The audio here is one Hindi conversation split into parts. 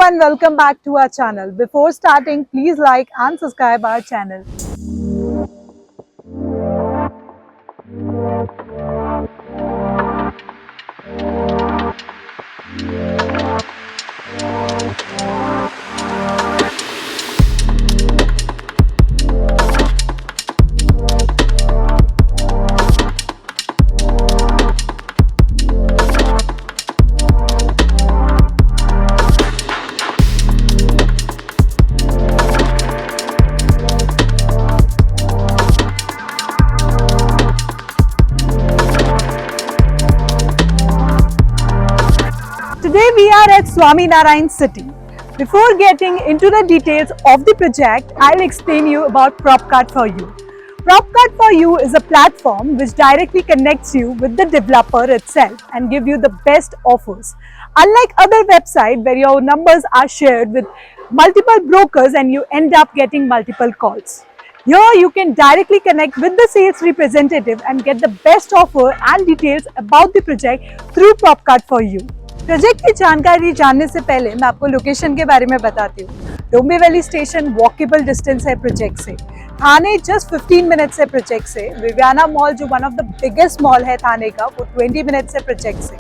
and welcome back to our channel. Before starting, please like and subscribe our channel. Today we are at Swaminarayan City. Before getting into the details of the project, I'll explain you about PropCard for You. PropCard for You is a platform which directly connects you with the developer itself and give you the best offers. Unlike other websites where your numbers are shared with multiple brokers and you end up getting multiple calls. Here you can directly connect with the sales representative and get the best offer and details about the project through PropCard for You. Project की जानकारी जानने से पहले मैं आपको लोकेशन के बारे में बताती हूँ। डोंबिवली स्टेशन वॉकेबल डिस्टेंस है प्रोजेक्ट से। थाने जस्ट 15 मिनट्स है प्रोजेक्ट से। विवियाना मॉल जो one of the biggest mall है थाने का, वो 20 मिनट्स है प्रोजेक्ट से।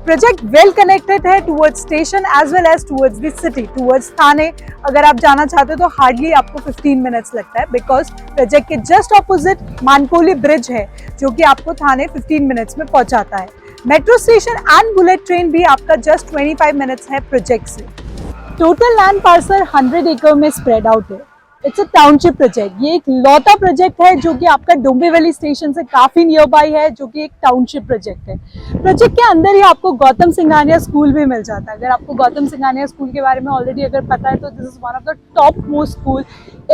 प्रोजेक्ट वेल कनेक्टेड है towards station as well as towards the city, towards Thane. अगर आप जाना चाहते हो तो हार्डली आपको 15 मिनट्स लगता है, बिकॉज प्रोजेक्ट के जस्ट ऑपोजिट मानकोली ब्रिज है जो कि आपको थाने 15 मिनट्स में पहुंचाता है। Metro station and bullet train भी आपका जस्ट 25 मिनट्स है प्रोजेक्ट से। टोटल लैंड पार्सल 100 एकड़ में स्प्रेड आउट है। It's a township project. ये एक लौता प्रोजेक्ट है जो कि आपका डोंबिवली स्टेशन से काफी नियर बाई है, जो कि एक टाउनशिप प्रोजेक्ट है। प्रोजेक्ट के अंदर ही आपको गौतम सिंघानिया स्कूल भी मिल जाता है। अगर आपको गौतम सिंघानिया स्कूल के बारे में ऑलरेडी अगर पता है तो this is one of the top most school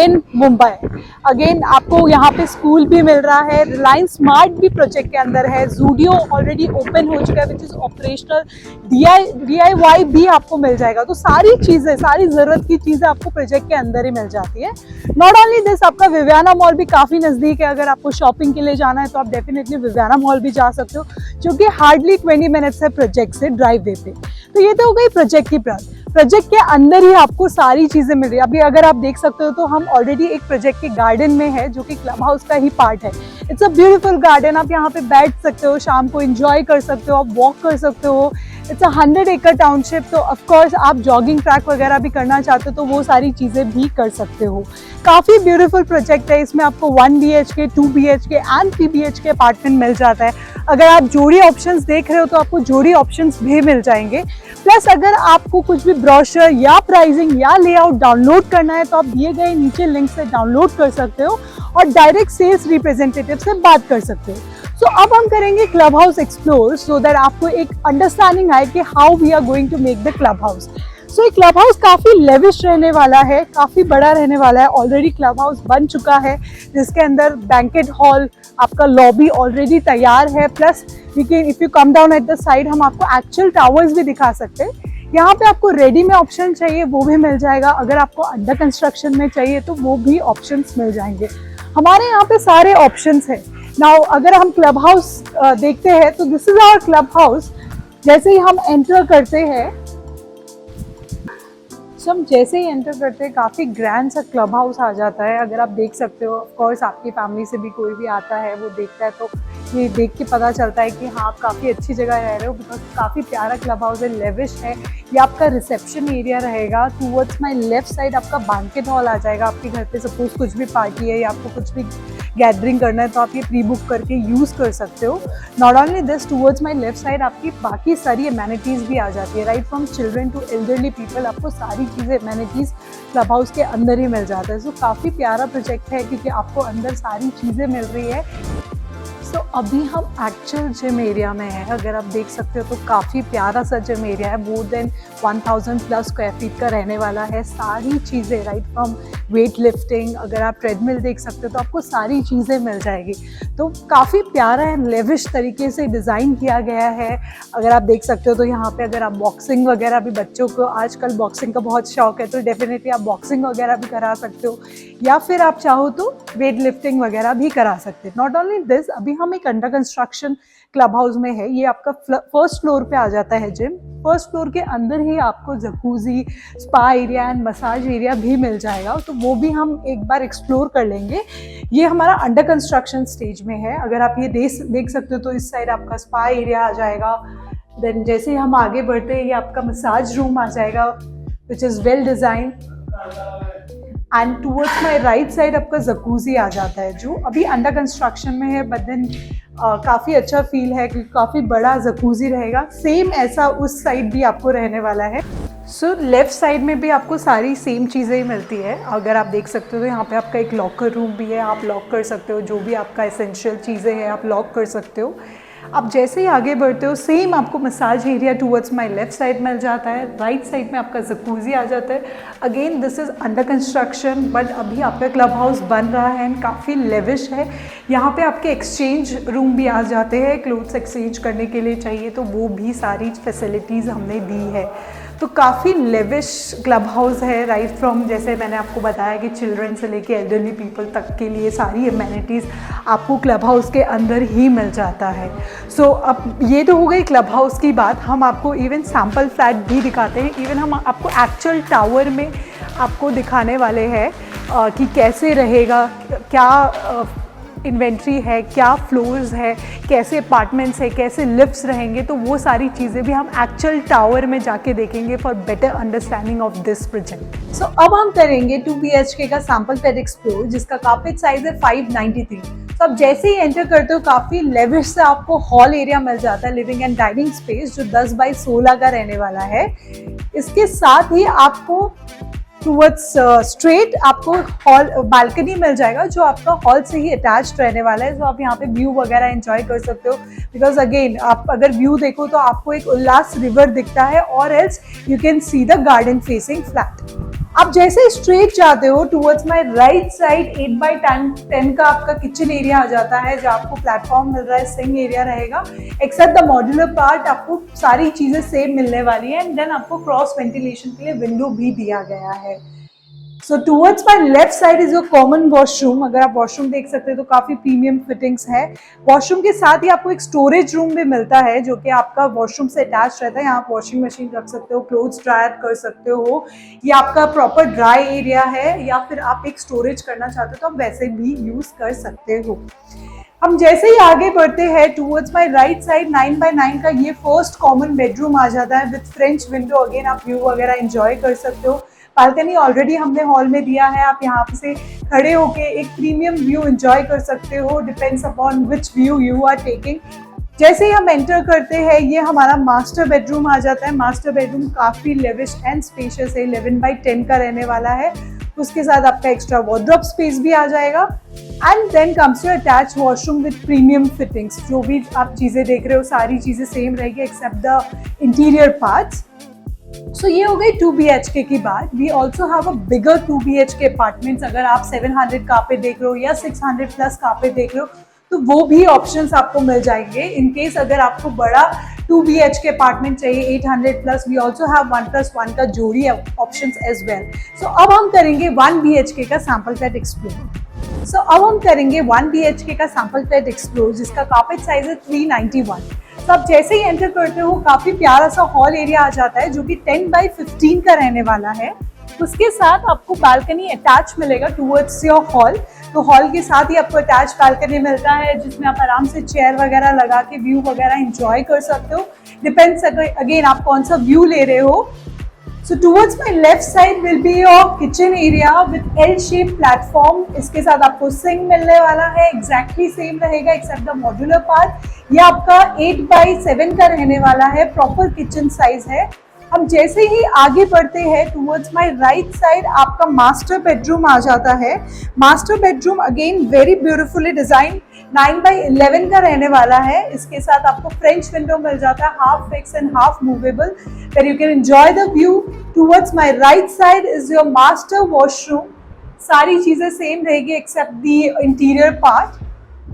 in Mumbai. Again आपको यहाँ पे स्कूल भी मिल रहा है। रिलायंस स्मार्ट भी प्रोजेक्ट के अंदर है। जूडियो ऑलरेडी ओपन हो चुका है विच इज ऑपरेशनल। DIY भी आपको मिल जाएगा। तो सारी चीजें, सारी जरूरत की चीजें आपको प्रोजेक्ट के अंदर ही मिल जाती है। नॉट ओनली दिस, आपका विवियाना मॉल भी काफी नजदीक है। अगर आपको शॉपिंग के लिए जाना है तो आप डेफिनेटली विवियाना मॉल भी जा सकते हो, जो कि हार्डली 20 मिनट्स है प्रोजेक्ट से ड्राइव वे पे। तो ये तो हो गई प्रोजेक्ट की बात। प्रोजेक्ट के अंदर ही आपको सारी चीजें मिल रही है। अभी अगर आप देख सकते हो तो हम ऑलरेडी एक प्रोजेक्ट के गार्डन में है जो कि क्लब हाउस का ही पार्ट है। It's a beautiful garden. आप यहाँ पे बैठ सकते हो, शाम को एंजॉय कर सकते हो, आप वॉक कर सकते हो। इट्स अ 100 एकड़ टाउनशिप। तो ऑफकोर्स आप जॉगिंग ट्रैक वगैरह भी करना चाहते हो तो वो सारी चीजें भी कर सकते हो। काफी ब्यूटीफुल प्रोजेक्ट है। इसमें आपको 1 BHK, 2 BHK and 3 BHK apartment मिल जाता है। अगर आप जोड़ी ऑप्शंस देख रहे हो तो आपको जोड़ी ऑप्शंस भी मिल जाएंगे। प्लस अगर आपको कुछ भी ब्रोशर या प्राइसिंग या लेआउट डाउनलोड करना है तो आप दिए गए नीचे लिंक से डाउनलोड कर सकते हो और डायरेक्ट सेल्स रिप्रेजेंटेटिव से बात कर सकते हो। सो अब हम करेंगे club house explore so that आपको एक अंडरस्टैंडिंग आए कि how we are going to make the club house. So ये क्लब हाउस काफ़ी लेविश रहने वाला है, काफ़ी बड़ा रहने वाला है। ऑलरेडी क्लब हाउस बन चुका है जिसके अंदर बैंकेट हॉल, आपका लॉबी ऑलरेडी तैयार है। Plus we can, if you come down at the side, हम आपको एक्चुअल टावर्स भी दिखा सकते हैं। यहाँ पे आपको रेडी में ऑप्शन चाहिए वो भी मिल जाएगा। अगर आपको अंडर कंस्ट्रक्शन में चाहिए तो वो भी ऑप्शंस मिल जाएंगे। हमारे यहाँ पे सारे ऑप्शंस हैं। नाउ अगर हम क्लब हाउस देखते हैं तो this is our club house. जैसे ही हम एंटर करते हैं, हम जैसे ही एंटर करते हैं काफ़ी ग्रैंड सा क्लब हाउस आ जाता है। अगर आप देख सकते हो, ऑफ कोर्स आपकी फैमिली से भी कोई भी आता है वो देखता है तो ये देख के पता चलता है कि हाँ आप काफ़ी अच्छी जगह रह रहे हो, बिकॉज काफ़ी प्यारा क्लब हाउस है, लेविश है। ये आपका रिसेप्शन एरिया रहेगा। टूवर्ड्स माई लेफ्ट साइड आपका बैंकेट हॉल आ जाएगा। आपके घर पे सपोज कुछ भी पार्टी है या आपको कुछ भी गैदरिंग करना है तो आप ये प्री बुक करके यूज़ कर सकते हो। Not only this, towards my left side आपकी बाकी सारी एमेनिटीज़ भी आ जाती है। Right from children to elderly people, आपको सारी चीज़ें एमेनिटीज़ क्लब हाउस के अंदर ही मिल जाता है। सो काफ़ी प्यारा प्रोजेक्ट है क्योंकि आपको अंदर सारी चीज़ें मिल रही है। तो अभी हम एक्चुअल जिम एरिया में हैं। अगर आप देख सकते हो तो काफ़ी प्यारा सा जिम एरिया है। मोर देन 1000+ स्क्वायर फीट का रहने वाला है। सारी चीज़ें, राइट फ्रॉम वेट लिफ्टिंग, अगर आप ट्रेडमिल देख सकते हो तो आपको सारी चीज़ें मिल जाएगी। तो काफ़ी प्यारा है, लेविश तरीके से डिज़ाइन किया गया है। अगर आप देख सकते हो तो यहाँ पे अगर आप बॉक्सिंग वगैरह भी, बच्चों को आजकल बॉक्सिंग का बहुत शौक है तो डेफिनेटली आप बॉक्सिंग वगैरह भी करा सकते हो, या फिर आप चाहो तो वेट लिफ्टिंग वगैरह भी करा सकते हो। नॉट ओनली दिस, अभी हम एक अंडर कंस्ट्रक्शन क्लब हाउस में है, ये आपका फर्स्ट फ्लोर पे आ जाता है जिम। फर्स्ट फ्लोर के अंदर ही आपको jacuzzi, spa area and massage area भी मिल जाएगा, तो वो भी हम एक बार एक्सप्लोर कर लेंगे। ये हमारा अंडर कंस्ट्रक्शन स्टेज में है। अगर आप ये देख सकते हो तो इस साइड आपका स्पा एरिया आ जाएगा। देन जैसे ही हम आगे बढ़ते हैं ये आपका मसाज रूम आ जाएगा which is well design, and towards my right side आपका जकूजी आ जाता है जो अभी अंडर कंस्ट्रक्शन में है, बट देन काफ़ी अच्छा फील है क्योंकि काफ़ी बड़ा जकूजी रहेगा। सेम ऐसा उस साइड भी आपको रहने वाला है। सो लेफ्ट साइड में भी आपको सारी सेम चीज़ें ही मिलती है। अगर आप देख सकते हो तो यहाँ पे आपका एक लॉकर रूम भी है, आप लॉक कर सकते हो जो भी आपका एसेंशियल चीज़ें हैं आप लॉक कर सकते हो। आप जैसे ही आगे बढ़ते हो सेम आपको massage area towards my left side मिल जाता है। राइट साइड में आपका जकूजी आ जाता है। Again this is under construction, but अभी आपका क्लब हाउस बन रहा है एंड काफ़ी लेविश है। यहाँ पे आपके एक्सचेंज रूम भी आ जाते हैं, क्लोथ्स एक्सचेंज करने के लिए चाहिए तो वो भी सारी फैसिलिटीज़ हमने दी है। तो काफ़ी लेविश क्लब हाउस है, राइट फ्रॉम जैसे मैंने आपको बताया कि चिल्ड्रन से लेके एल्डरली पीपल तक के लिए सारी अमेनिटीज़ आपको क्लब हाउस के अंदर ही मिल जाता है। सो अब ये तो हो गई क्लब हाउस की बात। हम आपको इवन सैम्पल फ्लैट भी दिखाते हैं। इवन हम आपको एक्चुअल टावर में आपको दिखाने वाले हैं कि कैसे रहेगा, क्या इन्वेंट्री है, क्या फ्लोर्स है, कैसे अपार्टमेंट्स है, कैसे लिफ्ट्स रहेंगे, तो वो सारी चीज़ें भी हम एक्चुअल टावर में जाके देखेंगे for better understanding of this project. So अब हम करेंगे 2 BHK का सैम्पल फ्लैट एक्सप्लोर जिसका कार्पेट साइज है 593। तो अब जैसे ही एंटर करते हो काफ़ी लेविश से आपको हॉल एरिया मिल जाता है, लिविंग एंड डाइनिंग स्पेस जो 10 बाई 16 का रहने वाला है। इसके साथ ही आपको टूवर्ड्स स्ट्रेट आपको हॉल बालकनी मिल जाएगा जो आपका हॉल से ही अटैच्ड रहने वाला है। तो आप यहाँ पे व्यू वगैरह एंजॉय कर सकते हो, बिकॉज अगेन आप अगर व्यू देखो तो आपको एक उल्लास रिवर दिखता है और else you can see the garden facing flat. आप जैसे स्ट्रेट जाते हो towards my right side 8x10 का आपका किचन एरिया आ जाता है जहाँ आपको प्लेटफॉर्म मिल रहा है, सिंक एरिया रहेगा। एक्सेप्ट द मॉड्यूलर पार्ट आपको सारी चीज़ें सेम मिलने वाली है एंड देन आपको क्रॉस वेंटिलेशन के लिए विंडो भी दिया गया है। So towards my left side is your common washroom. अगर आप वॉशरूम देख सकते हो तो काफ़ी प्रीमियम फिटिंग्स है। वॉशरूम के साथ ही आपको एक स्टोरेज रूम भी मिलता है जो कि आपका वॉशरूम से अटैच रहता है। यहाँ आप वॉशिंग मशीन रख सकते हो, क्लोथ्स ड्रायर कर सकते हो। ये आपका प्रॉपर ड्राई एरिया है, या फिर आप एक स्टोरेज करना चाहते हो तो आप वैसे भी यूज़ कर सकते हो। हम जैसे ही आगे बढ़ते हैं towards my right side 9x9 का ये फर्स्ट कॉमन बेडरूम आ जाता है विथ फ्रेंच विंडो। अगेन आप व्यू वगैरह एंजॉय कर सकते हो। बालकनी ऑलरेडी हमने हॉल में दिया है, आप यहाँ से खड़े होके एक प्रीमियम व्यू एंजॉय कर सकते हो, depends upon which view you are taking. जैसे ही हम एंटर करते हैं ये हमारा मास्टर बेडरूम आ जाता है। मास्टर बेडरूम काफ़ी लेविश एंड स्पेशियस है, 11x10 का रहने वाला है। उसके साथ आपका एक्स्ट्रा वार्डरोब स्पेस भी आ जाएगा and then comes your attach washroom with premium fittings. जो भी आप चीज़ें देख रहे हो सारी चीज़ें सेम रहेगी except the interior parts. So ये हो गई 2 BHK की बात। We also have a bigger 2 BHK apartments. अगर आप 700 कार्पेट देख रहे हो या 600 प्लस कार्पेट देख रहे हो तो वो भी ऑप्शंस आपको मिल जाएंगे। इन केस अगर आपको बड़ा 2 BHK अपार्टमेंट चाहिए 800 प्लस, वी ऑल्सो हैव 1+1 का जोड़ी ऑप्शंस एज वेल। सो अब हम करेंगे 1 BHK का सैम्पल फ्लैट एक्सप्लोर। सो अब हम करेंगे 1 BHK का सैम्पल फ्लैट एक्सप्लोर जिसका कार्पेट साइज है 391। तो आप जैसे ही एंटर करते हो काफ़ी प्यारा सा हॉल एरिया आ जाता है जो कि 10x15 का रहने वाला है। उसके साथ आपको बालकनी अटैच मिलेगा टूवर्ड्स योर हॉल। तो हॉल के साथ ही आपको अटैच बालकनी मिलता है जिसमें आप आराम से चेयर वगैरह लगा के व्यू वगैरह एंजॉय कर सकते हो। डिपेंड्स अगेन आप कौन सा व्यू ले रहे हो। So towards my left side will be your kitchen area with L-shaped platform. इसके साथ आपको सिंक मिलने वाला है, exactly same रहेगा except the modular part. ये आपका 8x7 का रहने वाला है, proper kitchen size है। हम जैसे ही आगे बढ़ते हैं टूवर्ड्स माई राइट साइड आपका मास्टर बेडरूम आ जाता है। Master bedroom again very beautifully design 9x11 का रहने वाला है। इसके साथ आपको फ्रेंच विंडो मिल जाता है, half fix and half movable, where you can enjoy the view. Towards my right side is your master washroom. सारी चीज़ें सेम रहेगी except the interior part.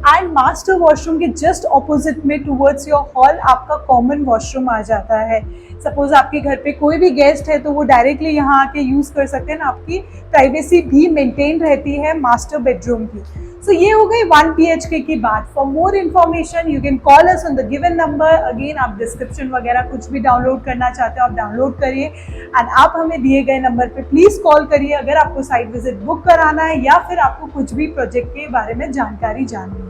And master washroom के जस्ट ऑपोजिट में टूवर्ड्स योर हॉल आपका कॉमन वॉशरूम आ जाता है। सपोज आपके घर पे कोई भी गेस्ट है तो वो डायरेक्टली यहाँ आके यूज़ कर सकते हैं, आपकी प्राइवेसी भी मेंटेन रहती है मास्टर बेडरूम की। सो ये हो गई 1 BHK की बात। For more information you can call us on the given number. Again आप डिस्क्रिप्शन वगैरह कुछ भी डाउनलोड करना चाहते हो आप डाउनलोड करिए एंड आप हमें दिए गए नंबर पे प्लीज़ कॉल करिए अगर आपको साइट विजिट बुक कराना है या फिर आपको कुछ भी प्रोजेक्ट के बारे में जानकारी जाननी है।